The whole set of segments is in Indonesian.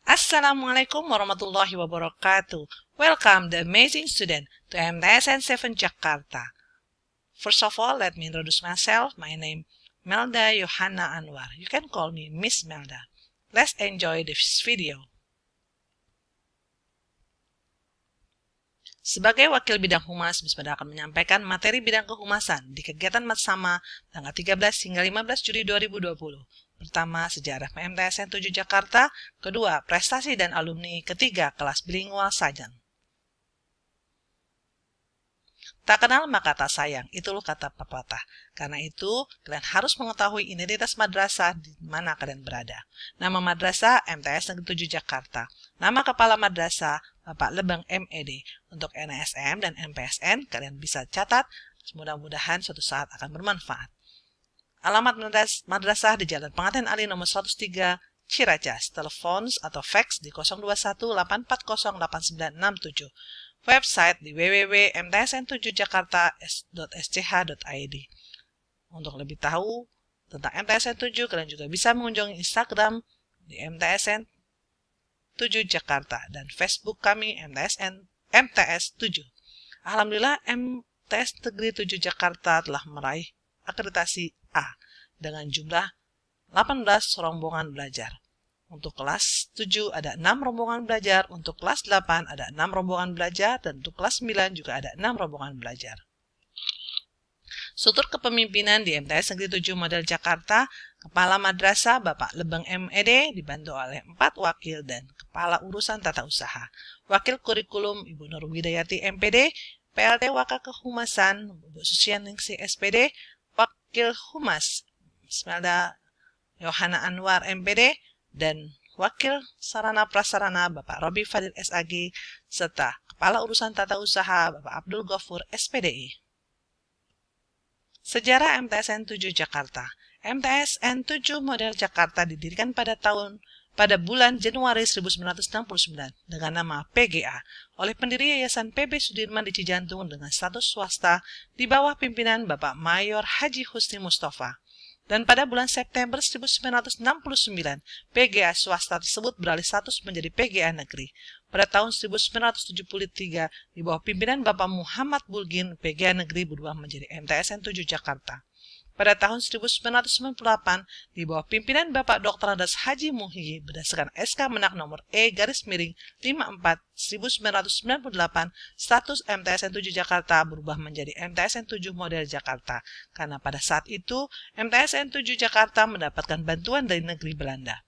Assalamualaikum warahmatullahi wabarakatuh. Welcome the amazing student to MTSN 7 Jakarta. First of all, let me introduce myself. My name Melda Yohana Anwar. You can call me Miss Melda. Let's enjoy this video. Sebagai wakil bidang humas, Miss Melda akan menyampaikan materi bidang kehumasan di kegiatan Matsama tanggal 13 hingga 15 Juli 2020. Pertama, sejarah PMTSN 7 Jakarta. Kedua, prestasi dan alumni. Ketiga, kelas bilingual Sajang. Tak kenal maka tak sayang, itulah kata pepatah. Karena itu, kalian harus mengetahui identitas madrasah di mana kalian berada. Nama madrasah MTS Negeri 7 Jakarta. Nama kepala madrasah Bapak Lebang MED. Untuk NSM dan MPSN kalian bisa catat, mudah-mudahan suatu saat akan bermanfaat. Alamat madrasah di Jalan Pengantin Ali nomor 103 Ciracas. Telepon atau fax di 021-840-8967. Website di www.mtsn7jakarta.sch.id. Untuk lebih tahu tentang MTSN 7, kalian juga bisa mengunjungi Instagram di MTSN 7 Jakarta dan Facebook kami MTS 7. Alhamdulillah MTS Negeri 7 Jakarta telah meraih akreditasi A dengan jumlah 18 rombongan belajar. Untuk kelas 7 ada 6 rombongan belajar, untuk kelas 8 ada 6 rombongan belajar, dan untuk kelas 9 juga ada 6 rombongan belajar. Struktur kepemimpinan di MTS Negeri 7 Model Jakarta, Kepala Madrasah Bapak Lebang MED dibantu oleh 4 wakil dan Kepala Urusan Tata Usaha. Wakil Kurikulum Ibu Nur Widayati MPD, PLT Waka Kehumasan Bu Susianingsi SPD, Wakil Humas Melda Yohana Anwar MPD, dan Wakil Sarana Prasarana Bapak Robi Fadil SAG, serta Kepala Urusan Tata Usaha Bapak Abdul Ghafur SPDI. Sejarah MTSN 7 Jakarta. MTSN 7 Model Jakarta didirikan pada bulan Januari 1969 dengan nama PGA oleh pendiri Yayasan PB Sudirman di Cijantung dengan status swasta di bawah pimpinan Bapak Mayor Haji Husni Mustafa. Dan pada bulan September 1969, PGA swasta tersebut beralih status menjadi PGA negeri. Pada tahun 1973, di bawah pimpinan Bapak Muhammad Bulgin, PGA negeri berubah menjadi MTSN 7 Jakarta. Pada tahun 1998, di bawah pimpinan Bapak Dr. Andes Haji Muhyi berdasarkan SK Menak nomor E/54/1998, status MTSN 7 Jakarta berubah menjadi MTSN 7 Model Jakarta karena pada saat itu MTSN 7 Jakarta mendapatkan bantuan dari negeri Belanda.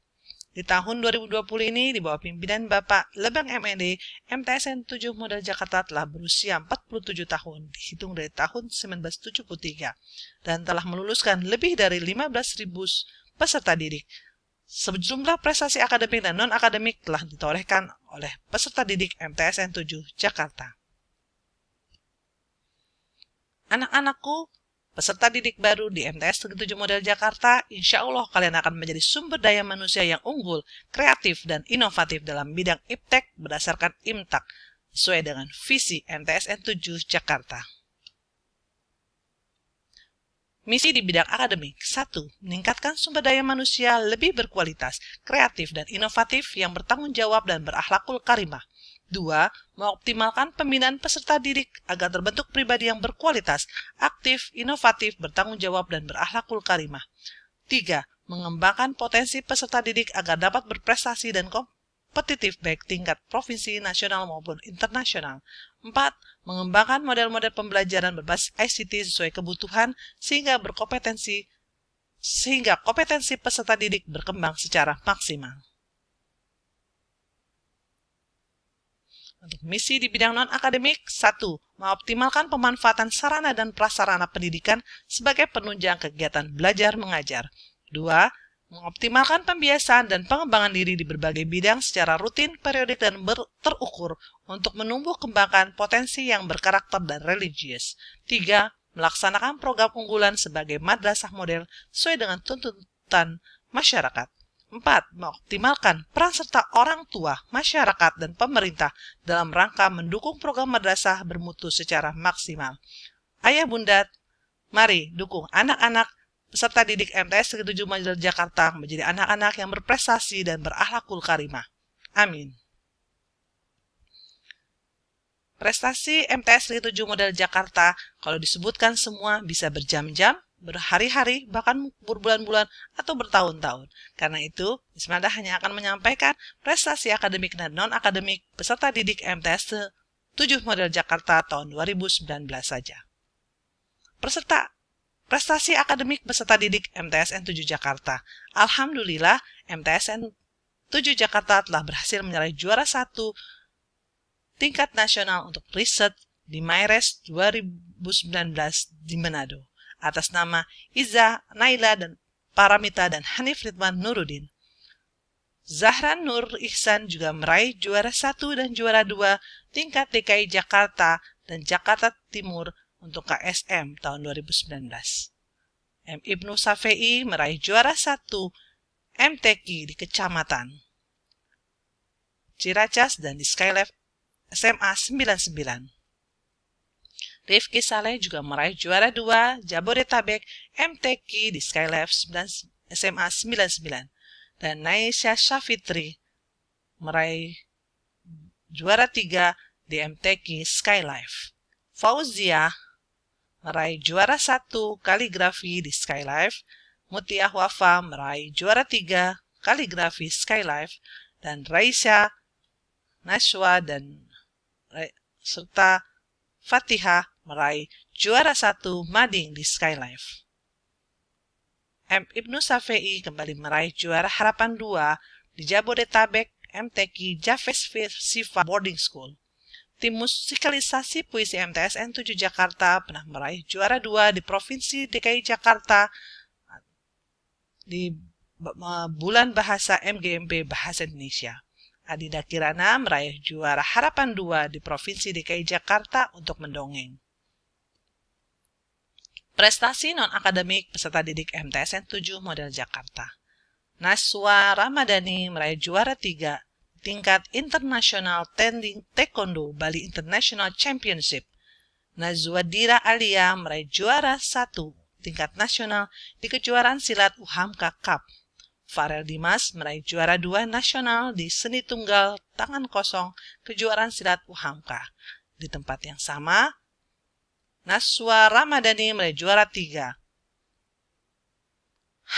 Di tahun 2020 ini, di bawah pimpinan Bapak Lebang MED, MTSN 7 Model Jakarta telah berusia 47 tahun, dihitung dari tahun 1973, dan telah meluluskan lebih dari 15.000 peserta didik. Sejumlah prestasi akademik dan non-akademik telah ditorehkan oleh peserta didik MTSN 7 Jakarta. Anak-anakku, peserta didik baru di MTS Negeri 7 Model Jakarta, insya Allah kalian akan menjadi sumber daya manusia yang unggul, kreatif, dan inovatif dalam bidang iptek berdasarkan IMTAK, sesuai dengan visi MTSN 7 Jakarta. Misi di bidang akademik. 1. Meningkatkan sumber daya manusia lebih berkualitas, kreatif, dan inovatif yang bertanggung jawab dan berakhlakul karimah. 2. Mengoptimalkan pembinaan peserta didik agar terbentuk pribadi yang berkualitas, aktif, inovatif, bertanggung jawab, dan berakhlakul karimah. 3. Mengembangkan potensi peserta didik agar dapat berprestasi dan kompetitif baik tingkat provinsi, nasional, maupun internasional. 4. Mengembangkan model-model pembelajaran berbasis ICT sesuai kebutuhan sehingga kompetensi peserta didik berkembang secara maksimal. Untuk misi di bidang non-akademik, 1. Mengoptimalkan pemanfaatan sarana dan prasarana pendidikan sebagai penunjang kegiatan belajar mengajar. 2. Mengoptimalkan pembiasaan dan pengembangan diri di berbagai bidang secara rutin, periodik, dan terukur untuk menumbuh kembangkan potensi yang berkarakter dan religius. 3. Melaksanakan program unggulan sebagai madrasah model sesuai dengan tuntutan masyarakat. 4. Mengoptimalkan peran serta orang tua, masyarakat, dan pemerintah dalam rangka mendukung program madrasah bermutu secara maksimal. Ayah bunda, mari dukung anak-anak peserta didik MTS Negeri 7 Model Jakarta menjadi anak-anak yang berprestasi dan berakhlakul karimah. Amin. Prestasi MTS Negeri 7 Model Jakarta, kalau disebutkan semua bisa berjam-jam, berhari-hari, bahkan berbulan-bulan atau bertahun-tahun. Karena itu, Miss Mada hanya akan menyampaikan prestasi akademik dan non-akademik peserta didik MTS 7 Model Jakarta tahun 2019 saja. Prestasi akademik peserta didik MTSN 7 Jakarta. Alhamdulillah, MTSN 7 Jakarta telah berhasil meraih juara 1 tingkat nasional untuk riset di MyRes 2019 di Manado atas nama Iza, Naila, dan Paramita dan Hanif Ridwan Nuruddin. Zahran Nur Ihsan juga meraih juara 1 dan juara 2 tingkat DKI Jakarta dan Jakarta Timur untuk KSM tahun 2019. M. Ibnu Safei meraih juara 1 MTQ di Kecamatan Ciracas dan di Skylife SMA 99. Rifki Saleh juga meraih juara 2 Jabodetabek MTQ di Skylife SMA 99. Dan Naisha Syafitri meraih juara 3 di MTQ Skylife. Fauzia meraih juara 1 kaligrafi di Skylife. Mutiah Wafa meraih juara 3 kaligrafi Skylife. Dan Raisya Nashwa dan serta Fatihah meraih juara 1 mading di Skylife. M. Ibnu Safei kembali meraih juara harapan 2 di Jabodetabek MTQ Jafes Sifa Boarding School. Tim musikalisasi puisi MTSN 7 Jakarta pernah meraih juara 2 di Provinsi DKI Jakarta di bulan bahasa MGMP Bahasa Indonesia. Adinda Kirana meraih juara harapan 2 di Provinsi DKI Jakarta untuk mendongeng. Prestasi non-akademik peserta didik MTSN 7 Model Jakarta. Naswa Ramadhani meraih juara 3 tingkat internasional tending taekwondo Bali International Championship. Nazwadira Alia meraih juara 1 tingkat nasional di kejuaraan silat UHAMKA Cup. Farel Dimas meraih juara 2 nasional di seni tunggal tangan kosong kejuaraan silat UHAMKA. Di tempat yang sama, Naswa Ramadhani meraih juara 3.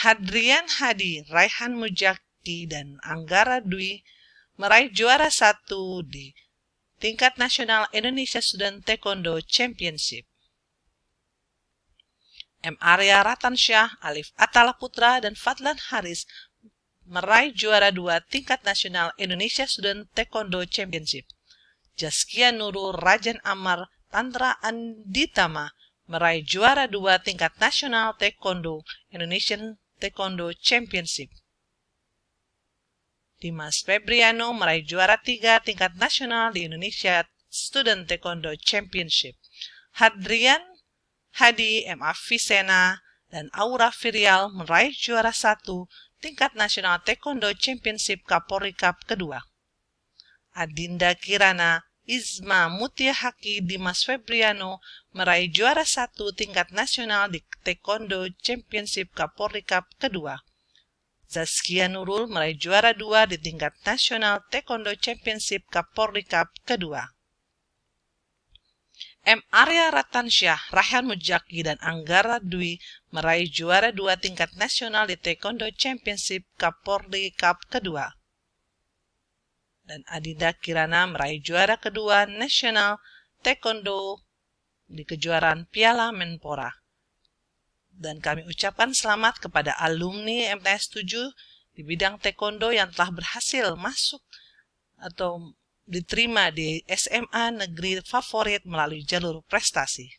Hadrian Hadi, Raihan Mujaki, dan Anggara Dwi meraih juara 1 di tingkat nasional Indonesia Student Taekwondo Championship. M. Arya Ratansyah, Alif Atala Putra, dan Fadlan Haris meraih juara 2 tingkat nasional Indonesia Student Taekwondo Championship. Jaskia Nurul, Rajan Amar, Tantra Anditama meraih juara 2 tingkat nasional Taekwondo Indonesian Taekwondo Championship. Dimas Febriano meraih juara 3 tingkat nasional di Indonesia Student Taekwondo Championship. Hadrian Hadi, M. Avicenna, dan Aura Firial meraih juara 1 tingkat nasional Taekwondo Championship Kapolri Cup kedua. Adinda Kirana, Izma Mutiahaki, Dimas Febriano meraih juara 1 tingkat nasional di Taekwondo Championship Kapolri Cup kedua. Zaskia Nurul meraih juara 2 di tingkat nasional Taekwondo Championship Kapolri Cup kedua. M. Arya Ratansyah, Raihan Mujaki, dan Anggara Dwi meraih juara 2 tingkat nasional di Taekwondo Championship Kapolri Cup kedua. Dan Adinda Kirana meraih juara kedua nasional Taekwondo di kejuaraan Piala Menpora. Dan kami ucapkan selamat kepada alumni MTS 7 di bidang Taekwondo yang telah berhasil masuk atau diterima di SMA negeri favorit melalui jalur prestasi.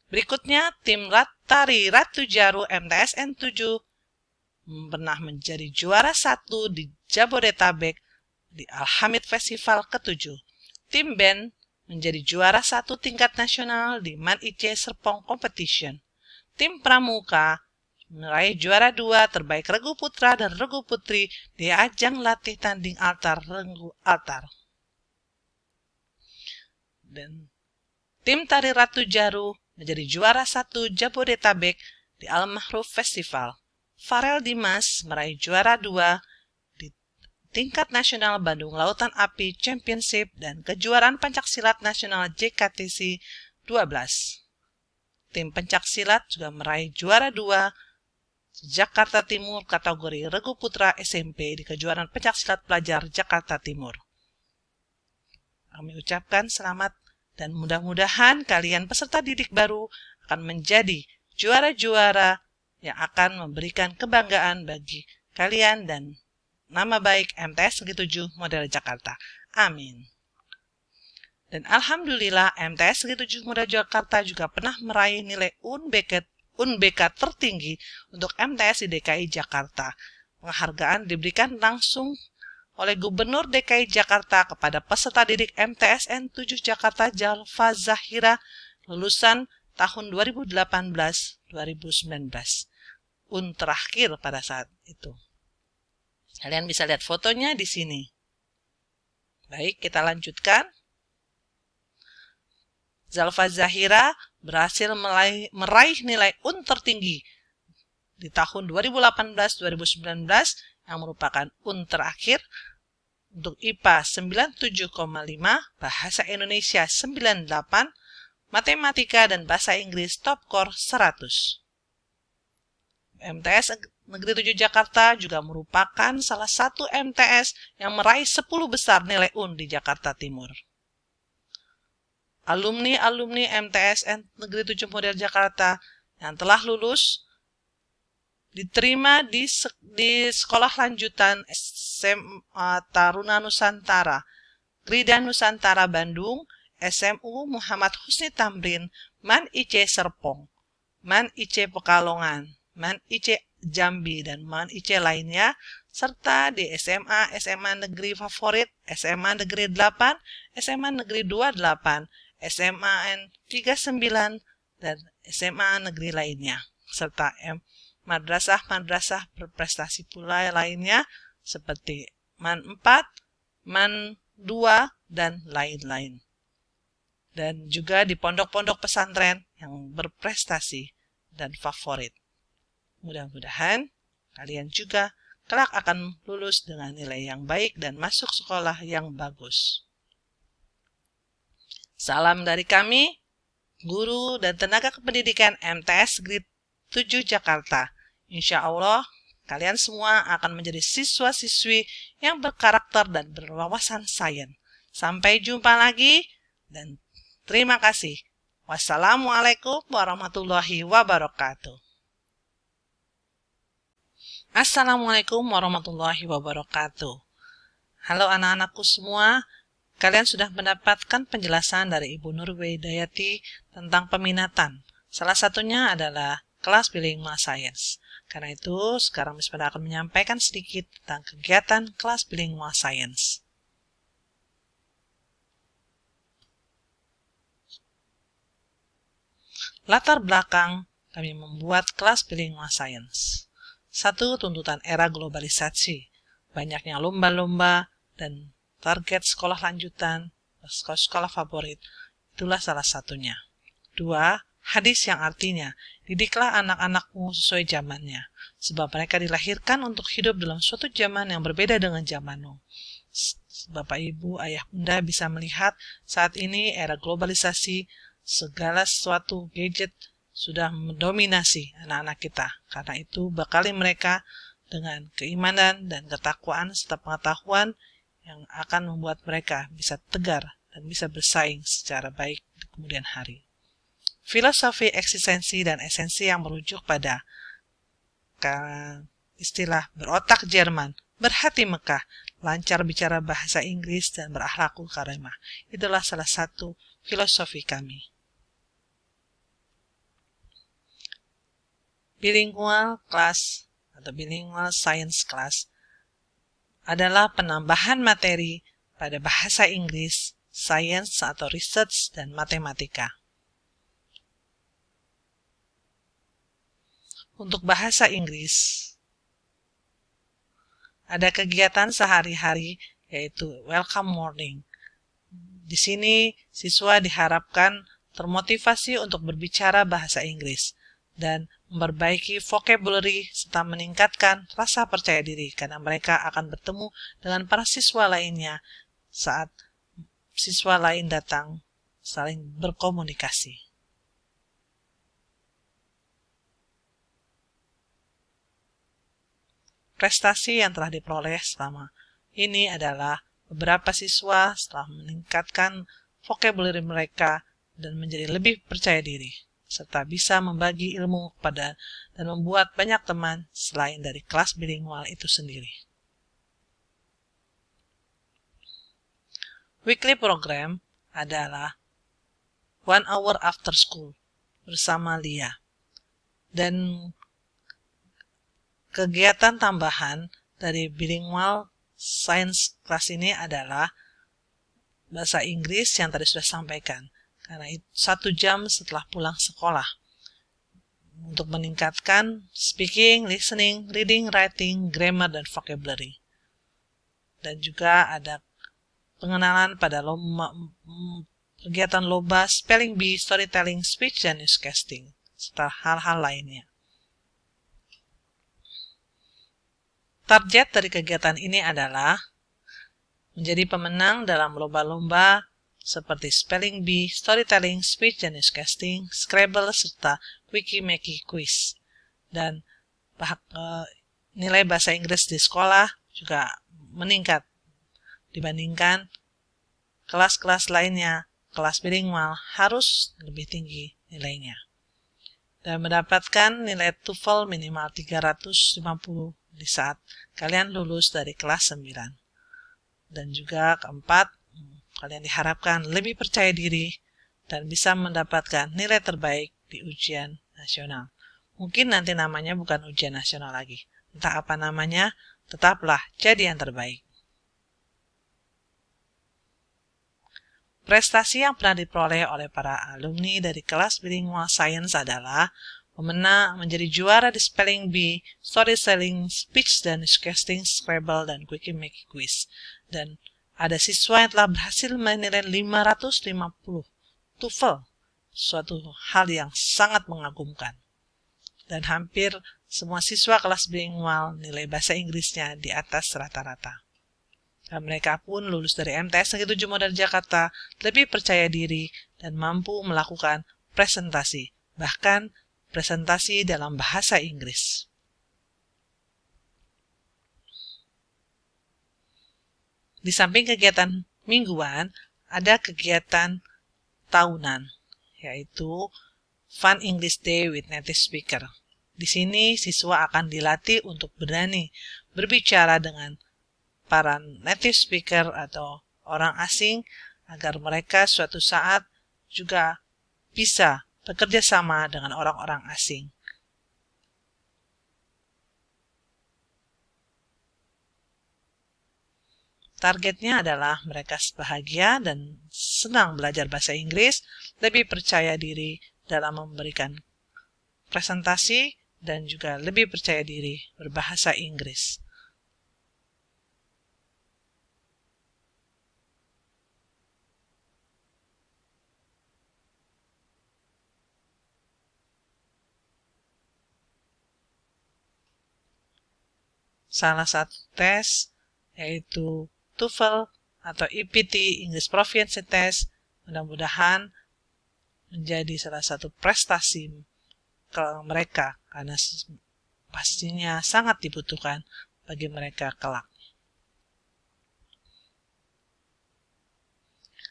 Berikutnya, tim Tari Ratu Jaru MTSN 7 pernah menjadi juara 1 di Jabodetabek di Alhamid Festival ke-7. Tim band menjadi juara 1 tingkat nasional di Man Ice Serpong Competition. Tim Pramuka meraih juara 2 terbaik regu putra dan regu putri di ajang latih tanding altar regu altar. Dan tim Tari Ratu Jaru menjadi juara 1 Jabodetabek di Al Mahruf Festival. Farel Dimas meraih juara 2 di tingkat nasional Bandung Lautan Api Championship dan kejuaraan pencaksilat nasional JKTC 12. Tim pencaksilat juga meraih juara 2 Jakarta Timur kategori Regu Putra SMP di kejuaraan pencaksilat pelajar Jakarta Timur. Kami ucapkan selamat dan mudah-mudahan kalian peserta didik baru akan menjadi juara-juara yang akan memberikan kebanggaan bagi kalian dan nama baik MTS Negeri 7 Model Jakarta. Amin. Dan Alhamdulillah MTS Negeri 7 Model Jakarta juga pernah meraih nilai UNBK tertinggi untuk MTS di DKI Jakarta. Penghargaan diberikan langsung oleh Gubernur DKI Jakarta kepada peserta didik MTSN 7 Jakarta Zalfa Zahira lulusan tahun 2018-2019. Terakhir pada saat itu. Kalian bisa lihat fotonya di sini. Baik, kita lanjutkan. Zalfa Zahira berhasil meraih nilai UN tertinggi di tahun 2018-2019 yang merupakan UN terakhir untuk IPA 97,5, Bahasa Indonesia 98, Matematika dan Bahasa Inggris Top Core 100. MTS Negeri 7 Jakarta juga merupakan salah satu MTS yang meraih 10 besar nilai UN di Jakarta Timur. Alumni MTSN Negeri 7 Model Jakarta yang telah lulus diterima di sekolah lanjutan SMA Taruna Nusantara, Krida Nusantara Bandung, SMU Muhammad Husni Tamrin, MAN IC Serpong, MAN IC Pekalongan, MAN IC Jambi, dan MAN IC lainnya, serta di SMA Negeri Favorit, SMA Negeri 8, SMA Negeri 28, SMAN 39, dan SMA Negeri lainnya, serta madrasah-madrasah berprestasi pula lainnya seperti MAN 4, MAN 2, dan lain-lain. Dan juga di pondok-pondok pesantren yang berprestasi dan favorit. Mudah-mudahan kalian juga kelak akan lulus dengan nilai yang baik dan masuk sekolah yang bagus. Salam dari kami, guru dan tenaga kependidikan MTS Negeri 7 Jakarta. Insya Allah, kalian semua akan menjadi siswa-siswi yang berkarakter dan berwawasan sains. Sampai jumpa lagi dan terima kasih. Wassalamualaikum warahmatullahi wabarakatuh. Assalamualaikum warahmatullahi wabarakatuh. Halo anak-anakku semua. Kalian sudah mendapatkan penjelasan dari Ibu Nurwidayati tentang peminatan. Salah satunya adalah kelas bilingual science. Karena itu, sekarang Miss Peda akan menyampaikan sedikit tentang kegiatan kelas bilingual science. Latar belakang kami membuat kelas bilingual science. 1. Tuntutan era globalisasi. Banyaknya lomba-lomba dan target sekolah lanjutan, sekolah favorit, itulah salah satunya. 2. Hadis yang artinya, didiklah anak-anakmu sesuai zamannya, sebab mereka dilahirkan untuk hidup dalam suatu zaman yang berbeda dengan zamanmu. Bapak, Ibu, Ayah, Bunda bisa melihat saat ini era globalisasi, segala sesuatu gadget sudah mendominasi anak-anak kita. Karena itu, bekali mereka dengan keimanan dan ketakwaan serta pengetahuan yang akan membuat mereka bisa tegar dan bisa bersaing secara baik di kemudian hari. Filosofi eksistensi dan esensi yang merujuk pada istilah berotak Jerman, berhati Mekah, lancar bicara bahasa Inggris, dan berakhlakul karimah. Itulah salah satu filosofi kami. Bilingual class atau bilingual science class adalah penambahan materi pada bahasa Inggris, sains atau research, dan matematika. Untuk bahasa Inggris, ada kegiatan sehari-hari yaitu Welcome Morning. Di sini, siswa diharapkan termotivasi untuk berbicara bahasa Inggris. dan memperbaiki vocabulary serta meningkatkan rasa percaya diri karena mereka akan bertemu dengan para siswa lainnya saat siswa lain datang saling berkomunikasi. Prestasi yang telah diperoleh selama ini adalah beberapa siswa setelah meningkatkan vocabulary mereka dan menjadi lebih percaya diri, serta bisa membagi ilmu kepada dan membuat banyak teman selain dari kelas bilingual itu sendiri. Weekly program adalah 1 hour after school bersama Lia. Dan kegiatan tambahan dari bilingual science class ini adalah bahasa Inggris yang tadi sudah sampaikan. Karena itu 1 jam setelah pulang sekolah. Untuk meningkatkan speaking, listening, reading, writing, grammar, dan vocabulary. Dan juga ada pengenalan pada kegiatan lomba spelling bee, storytelling, speech, dan newscasting, serta hal-hal lainnya. Target dari kegiatan ini adalah menjadi pemenang dalam lomba-lomba seperti spelling bee, storytelling, speech, dan newscasting, Scrabble, serta wiki-meki quiz. Dan nilai bahasa Inggris di sekolah juga meningkat dibandingkan kelas-kelas lainnya. Kelas bilingual harus lebih tinggi nilainya. Dan mendapatkan nilai TOEFL minimal 350 di saat kalian lulus dari kelas 9. Dan juga keempat, kalian diharapkan lebih percaya diri dan bisa mendapatkan nilai terbaik di ujian nasional. Mungkin nanti namanya bukan ujian nasional lagi. Entah apa namanya, tetaplah jadi yang terbaik. Prestasi yang pernah diperoleh oleh para alumni dari kelas bilingual science adalah pemenang menjadi juara di spelling bee, storytelling, speech, dan newscasting, Scrabble, dan wiki-meki quiz. Dan ada siswa yang telah berhasil menilai 550 TOEFL, suatu hal yang sangat mengagumkan. Dan hampir semua siswa kelas bilingual nilai bahasa Inggrisnya di atas rata-rata. Dan mereka pun lulus dari MTS Negeri 7 Modern Jakarta lebih percaya diri dan mampu melakukan presentasi, bahkan presentasi dalam bahasa Inggris. Di samping kegiatan mingguan, ada kegiatan tahunan, yaitu Fun English Day with Native Speaker. Di sini siswa akan dilatih untuk berani berbicara dengan para native speaker atau orang asing agar mereka suatu saat juga bisa bekerja sama dengan orang-orang asing. Targetnya adalah mereka bahagia dan senang belajar bahasa Inggris, lebih percaya diri dalam memberikan presentasi, dan juga lebih percaya diri berbahasa Inggris. Salah satu tes yaitu TOEFL atau EPT English Proficiency Test, mudah-mudahan menjadi salah satu prestasi ke mereka karena pastinya sangat dibutuhkan bagi mereka kelak.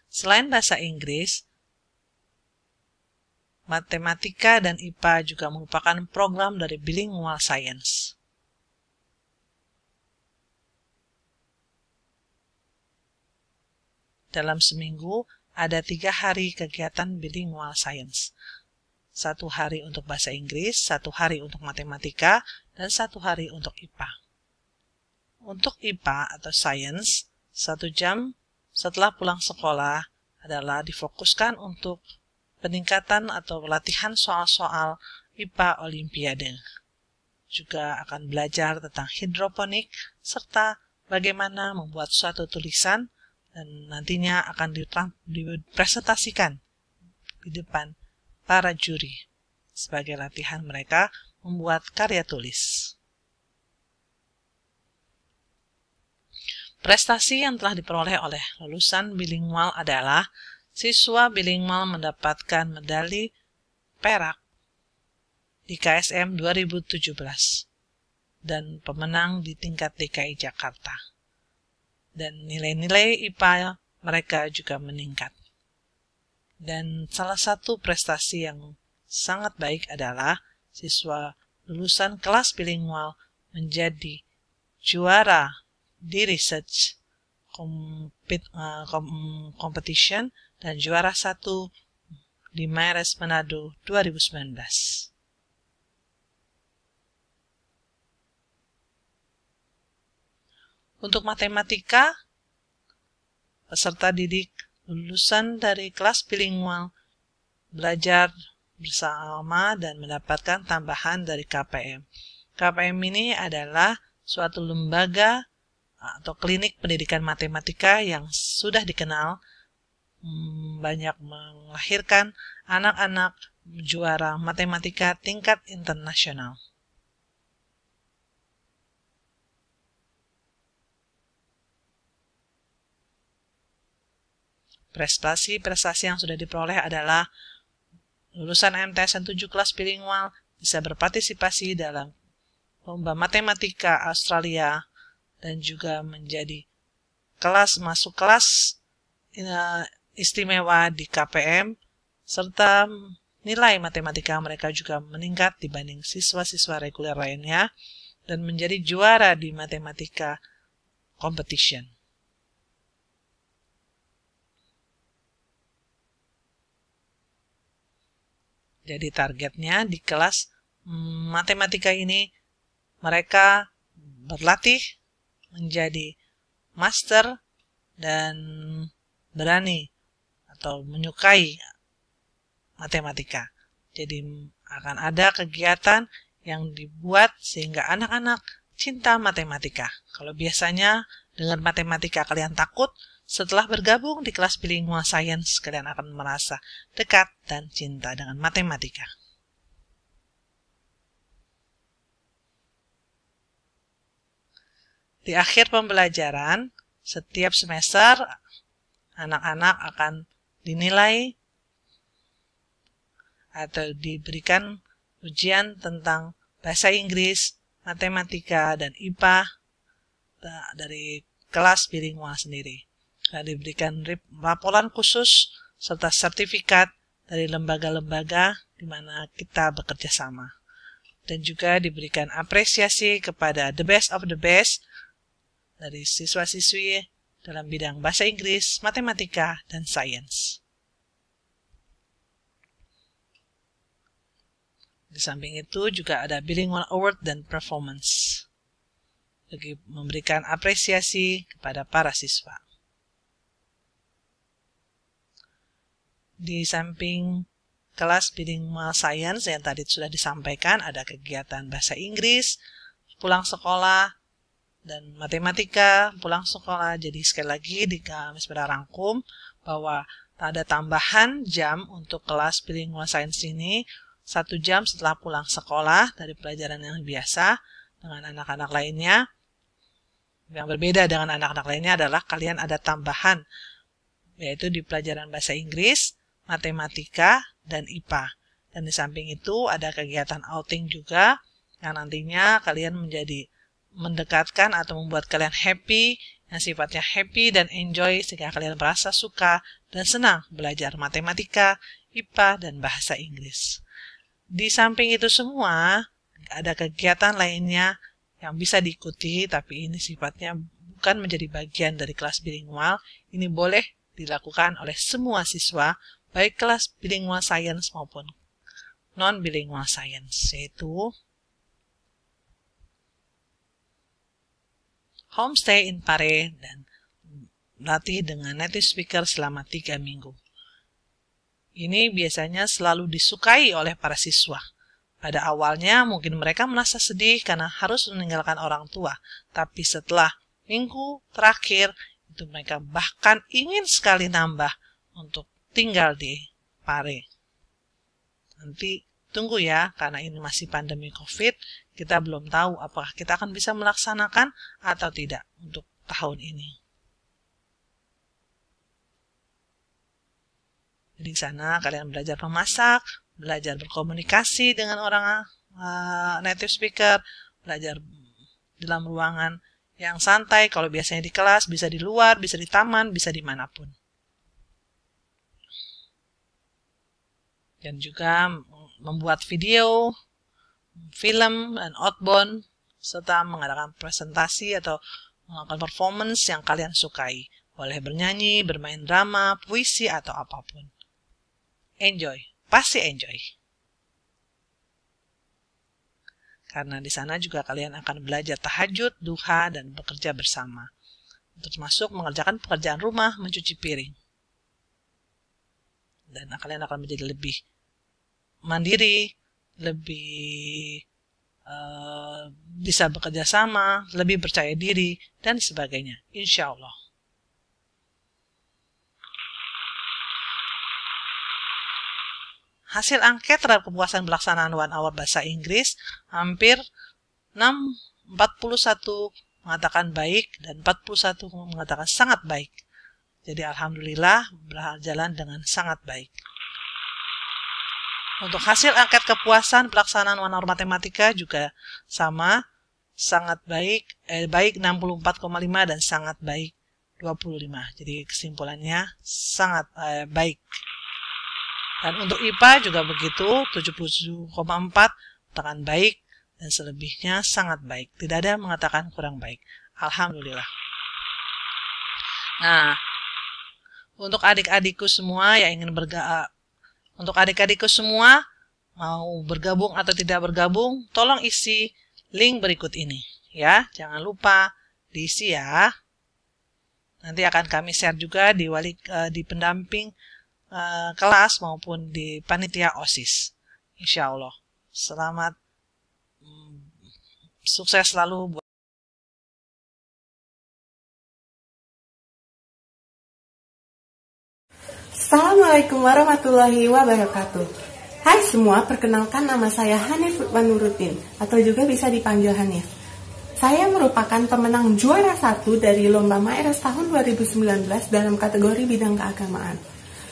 Selain bahasa Inggris, matematika dan IPA juga merupakan program dari bilingual science. Dalam seminggu, ada 3 hari kegiatan bilingual science. 1 hari untuk bahasa Inggris, 1 hari untuk matematika, dan 1 hari untuk IPA. Untuk IPA atau science, 1 jam setelah pulang sekolah adalah difokuskan untuk peningkatan atau latihan soal-soal IPA Olimpiade. Juga akan belajar tentang hidroponik, serta bagaimana membuat suatu tulisan dan nantinya akan dipresentasikan di depan para juri sebagai latihan mereka membuat karya tulis. Prestasi yang telah diperoleh oleh lulusan bilingual adalah siswa bilingual mendapatkan medali perak di KSM 2017 dan pemenang di tingkat DKI Jakarta. Dan nilai-nilai IPA mereka juga meningkat. Dan salah satu prestasi yang sangat baik adalah siswa lulusan kelas bilingual menjadi juara di research competition dan juara 1 di MyRes Manado 2019. Untuk matematika, peserta didik lulusan dari kelas bilingual belajar bersama dan mendapatkan tambahan dari KPM. KPM ini adalah suatu lembaga atau klinik pendidikan matematika yang sudah dikenal banyak melahirkan anak-anak juara matematika tingkat internasional. Prestasi yang sudah diperoleh adalah lulusan MTSN 7 kelas bilingual bisa berpartisipasi dalam lomba matematika Australia dan juga menjadi masuk kelas istimewa di KPM, serta nilai matematika mereka juga meningkat dibanding siswa-siswa reguler lainnya dan menjadi juara di matematika competition. Jadi targetnya di kelas matematika ini mereka berlatih menjadi master dan berani atau menyukai matematika. Jadi akan ada kegiatan yang dibuat sehingga anak-anak cinta matematika. Kalau biasanya dengan matematika kalian takut, setelah bergabung di kelas bilingual science kalian akan merasa dekat dan cinta dengan matematika. Di akhir pembelajaran, setiap semester anak-anak akan dinilai atau diberikan ujian tentang bahasa Inggris, matematika, dan IPA dari kelas bilingual sendiri. Dan diberikan laporan khusus serta sertifikat dari lembaga-lembaga di mana kita bekerja sama. Dan juga diberikan apresiasi kepada the best of the best dari siswa-siswi dalam bidang bahasa Inggris, matematika, dan sains. Di samping itu juga ada Bilingual Award dan Performance, bagi memberikan apresiasi kepada para siswa. Di samping kelas Bilingual Science yang tadi sudah disampaikan, ada kegiatan bahasa Inggris, pulang sekolah, dan matematika pulang sekolah. Jadi sekali lagi kami sudah rangkum bahwa ada tambahan jam untuk kelas bilingual science ini 1 jam setelah pulang sekolah dari pelajaran yang biasa dengan anak-anak lainnya. Yang berbeda dengan anak-anak lainnya adalah kalian ada tambahan, yaitu di pelajaran bahasa Inggris, matematika, dan IPA. Dan di samping itu ada kegiatan outing juga yang nantinya kalian mendekatkan atau membuat kalian happy, yang sifatnya happy dan enjoy sehingga kalian merasa suka dan senang belajar matematika, IPA, dan bahasa Inggris. Di samping itu semua, ada kegiatan lainnya yang bisa diikuti, tapi ini sifatnya bukan menjadi bagian dari kelas bilingual. Ini boleh dilakukan oleh semua siswa, baik kelas bilingual science maupun non-bilingual science, yaitu homestay in Pare dan latih dengan native speaker selama 3 minggu. Ini biasanya selalu disukai oleh para siswa. Pada awalnya mungkin mereka merasa sedih karena harus meninggalkan orang tua, tapi setelah minggu terakhir itu mereka bahkan ingin sekali nambah untuk tinggal di Pare. Nanti tunggu ya, karena ini masih pandemi COVID, kita belum tahu apakah kita akan bisa melaksanakan atau tidak untuk tahun ini. Jadi di sana kalian belajar memasak, belajar berkomunikasi dengan orang native speaker, belajar dalam ruangan yang santai. Kalau biasanya di kelas, bisa di luar, bisa di taman, bisa dimanapun. Dan juga membuat video, film, dan outbound, serta mengadakan presentasi atau melakukan performance yang kalian sukai. Boleh bernyanyi, bermain drama, puisi, atau apapun. Enjoy, pasti enjoy. Karena di sana juga kalian akan belajar tahajud, duha, dan bekerja bersama. Termasuk mengerjakan pekerjaan rumah, mencuci piring. Dan kalian akan menjadi lebih mandiri, lebih bisa bekerja sama, lebih percaya diri, dan sebagainya. Insya Allah. Hasil angket terhadap kepuasan pelaksanaan 1 hour bahasa Inggris, hampir 41 mengatakan baik dan 41 mengatakan sangat baik. Jadi alhamdulillah berjalan dengan sangat baik. Untuk hasil angket kepuasan pelaksanaan 1 hour matematika juga sama, sangat baik, baik 64,5 dan sangat baik 25. Jadi kesimpulannya sangat baik. Dan untuk IPA juga begitu, 77,4 mengatakan baik dan selebihnya sangat baik. Tidak ada yang mengatakan kurang baik. Alhamdulillah. Nah, untuk adik-adikku semua yang ingin mau bergabung atau tidak bergabung, tolong isi link berikut ini ya. Jangan lupa diisi ya. Nanti akan kami share juga di pendamping kelas maupun di panitia OSIS. Insya Allah. Selamat sukses selalu buat Assalamualaikum warahmatullahi wabarakatuh. Hai semua, perkenalkan nama saya Hanif Lutfanuruddin atau juga bisa dipanggil Hanif. Saya merupakan pemenang juara 1 dari Lomba Maires tahun 2019 dalam kategori bidang keagamaan.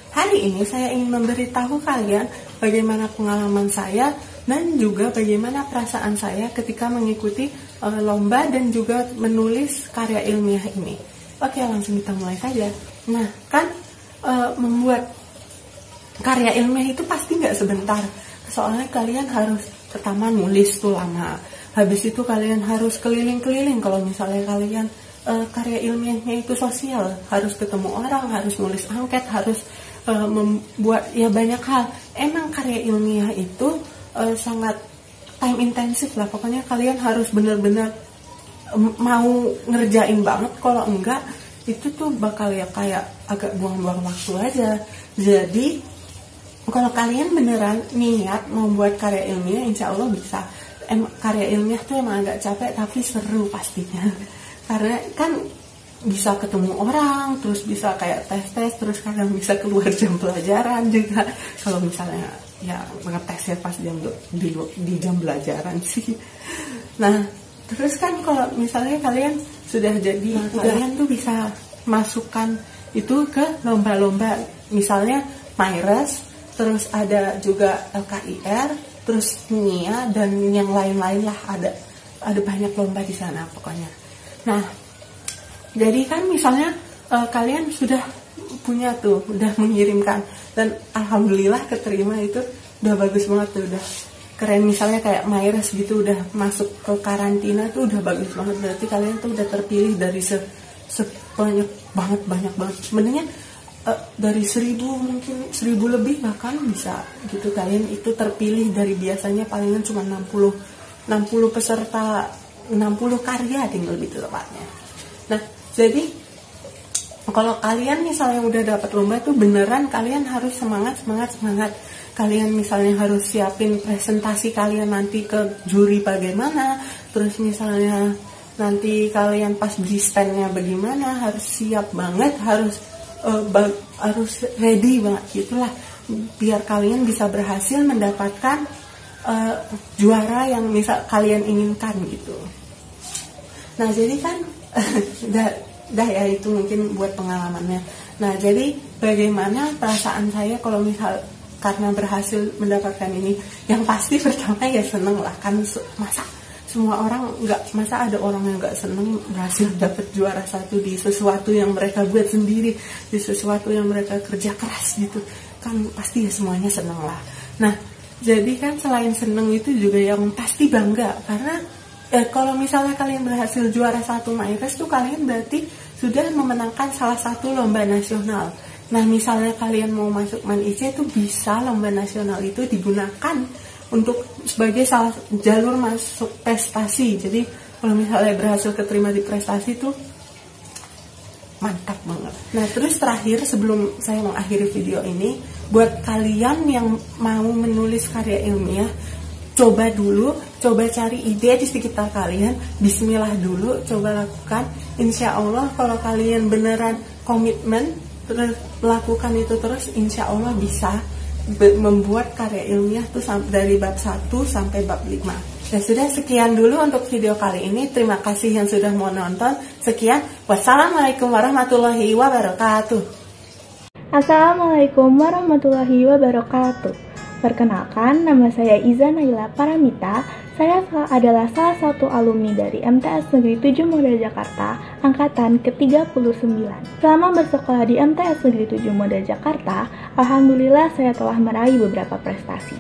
Hari ini saya ingin memberitahu kalian bagaimana pengalaman saya dan juga bagaimana perasaan saya ketika mengikuti lomba dan juga menulis karya ilmiah ini. Oke, langsung kita mulai saja. Nah, kan membuat karya ilmiah itu pasti nggak sebentar. Soalnya kalian harus pertama nulis tuh lama. Habis itu kalian harus keliling-keliling kalau misalnya kalian karya ilmiahnya itu sosial. Harus ketemu orang, harus nulis angket, harus membuat ya banyak hal. Emang karya ilmiah itu sangat time intensif lah. Pokoknya kalian harus benar-benar mau ngerjain banget. Kalau enggak itu tuh bakal ya kayak agak buang-buang waktu aja. Jadi kalau kalian beneran niat mau buat karya ilmiah, insya Allah bisa. Karya ilmiah tuh emang agak capek tapi seru pastinya. Karena kan bisa ketemu orang, terus bisa kayak tes-tes, terus kadang bisa keluar jam pelajaran juga. Kalau misalnya ya ngetes ya pas di jam pelajaran sih. Nah, terus kan kalau misalnya kalian sudah jadi, kalian tuh bisa masukkan itu ke lomba-lomba. Misalnya Maires, terus ada juga LKIR, terus NIA dan yang lain-lain lah, ada banyak lomba di sana pokoknya. Nah, jadi kan misalnya kalian sudah punya tuh, udah mengirimkan dan alhamdulillah keterima, itu udah bagus banget tuh, udah keren. Misalnya kayak Maires gitu udah masuk ke karantina tuh udah bagus banget, berarti kalian tuh udah terpilih dari banyak banget. Sebenarnya dari 1000 mungkin 1000 lebih bahkan bisa gitu. Kalian itu terpilih dari biasanya palingan cuma 60 peserta, 60 karya tinggal lebih tepatnya. Nah, jadi kalau kalian misalnya udah dapat lomba tuh beneran kalian harus semangat. Kalian misalnya harus siapin presentasi kalian nanti ke juri bagaimana, terus misalnya nanti kalian pas di standnya bagaimana, harus siap banget, harus ready banget gitulah, biar kalian bisa berhasil mendapatkan juara yang misal kalian inginkan gitu. Nah jadi kan dah ya itu mungkin buat pengalamannya. Nah jadi bagaimana perasaan saya kalau misal karena berhasil mendapatkan ini? Yang pasti pertama ya seneng lah kan, masa semua orang masa ada orang yang nggak seneng berhasil dapat juara 1 di sesuatu yang mereka buat sendiri, di sesuatu yang mereka kerja keras gitu kan, pasti ya semuanya seneng lah. Nah jadi kan selain seneng itu juga yang pasti bangga, karena kalau misalnya kalian berhasil juara 1 MyRes tuh kalian berarti sudah memenangkan salah satu lomba nasional. Nah misalnya kalian mau masuk MAN-IC itu bisa lomba nasional itu digunakan untuk sebagai salah jalur masuk prestasi. Jadi kalau misalnya berhasil keterima di prestasi itu mantap banget. Nah terus terakhir sebelum saya mengakhiri video ini, buat kalian yang mau menulis karya ilmiah, coba cari ide di sekitar kalian, bismillah dulu, coba lakukan. Insya Allah kalau kalian beneran komitmen terus lakukan itu terus, insya Allah bisa membuat karya ilmiah tuh dari bab 1 sampai bab 5. Ya sudah, sekian dulu untuk video kali ini. Terima kasih yang sudah mau nonton. Sekian, wassalamualaikum warahmatullahi wabarakatuh. Assalamualaikum warahmatullahi wabarakatuh. Perkenalkan, nama saya Iza Naila Paramita. Saya adalah salah satu alumni dari MTS Negeri 7 Moda Jakarta, angkatan ke-39. Selama bersekolah di MTS Negeri 7 Moda Jakarta, alhamdulillah saya telah meraih beberapa prestasi.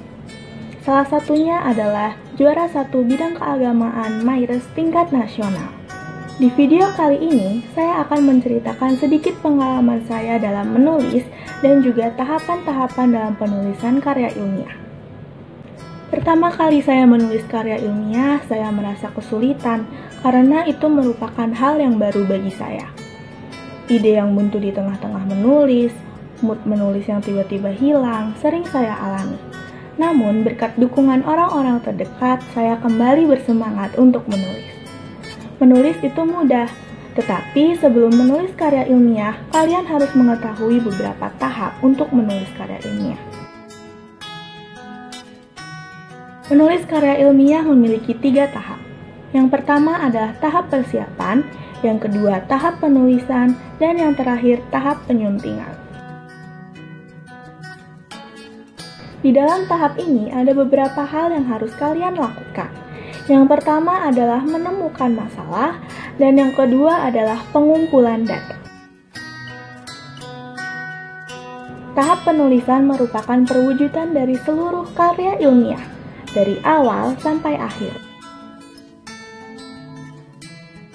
Salah satunya adalah juara 1 bidang keagamaan MyRes tingkat nasional. Di video kali ini, saya akan menceritakan sedikit pengalaman saya dalam menulis dan juga tahapan-tahapan dalam penulisan karya ilmiah. Pertama kali saya menulis karya ilmiah, saya merasa kesulitan karena itu merupakan hal yang baru bagi saya. Ide yang buntu di tengah-tengah menulis, mood menulis yang tiba-tiba hilang, sering saya alami. Namun, berkat dukungan orang-orang terdekat, saya kembali bersemangat untuk menulis. Menulis itu mudah, tetapi sebelum menulis karya ilmiah, kalian harus mengetahui beberapa tahap untuk menulis karya ilmiah. Menulis karya ilmiah memiliki 3 tahap. Yang pertama adalah tahap persiapan, yang kedua tahap penulisan, dan yang terakhir tahap penyuntingan. Di dalam tahap ini ada beberapa hal yang harus kalian lakukan. Yang pertama adalah menemukan masalah, dan yang kedua adalah pengumpulan data. Tahap penulisan merupakan perwujudan dari seluruh karya ilmiah, dari awal sampai akhir.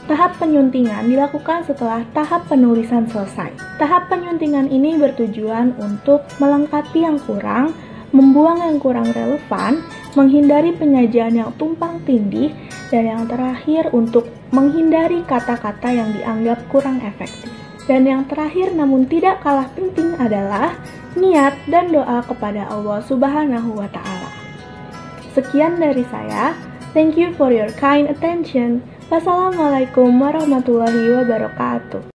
Tahap penyuntingan dilakukan setelah tahap penulisan selesai. Tahap penyuntingan ini bertujuan untuk melengkapi yang kurang, membuang yang kurang relevan, menghindari penyajian yang tumpang tindih, dan yang terakhir untuk menghindari kata-kata yang dianggap kurang efektif. Dan yang terakhir namun tidak kalah penting adalah niat dan doa kepada Allah Subhanahu wa Ta'ala. Sekian dari saya. Thank you for your kind attention. Wassalamualaikum warahmatullahi wabarakatuh.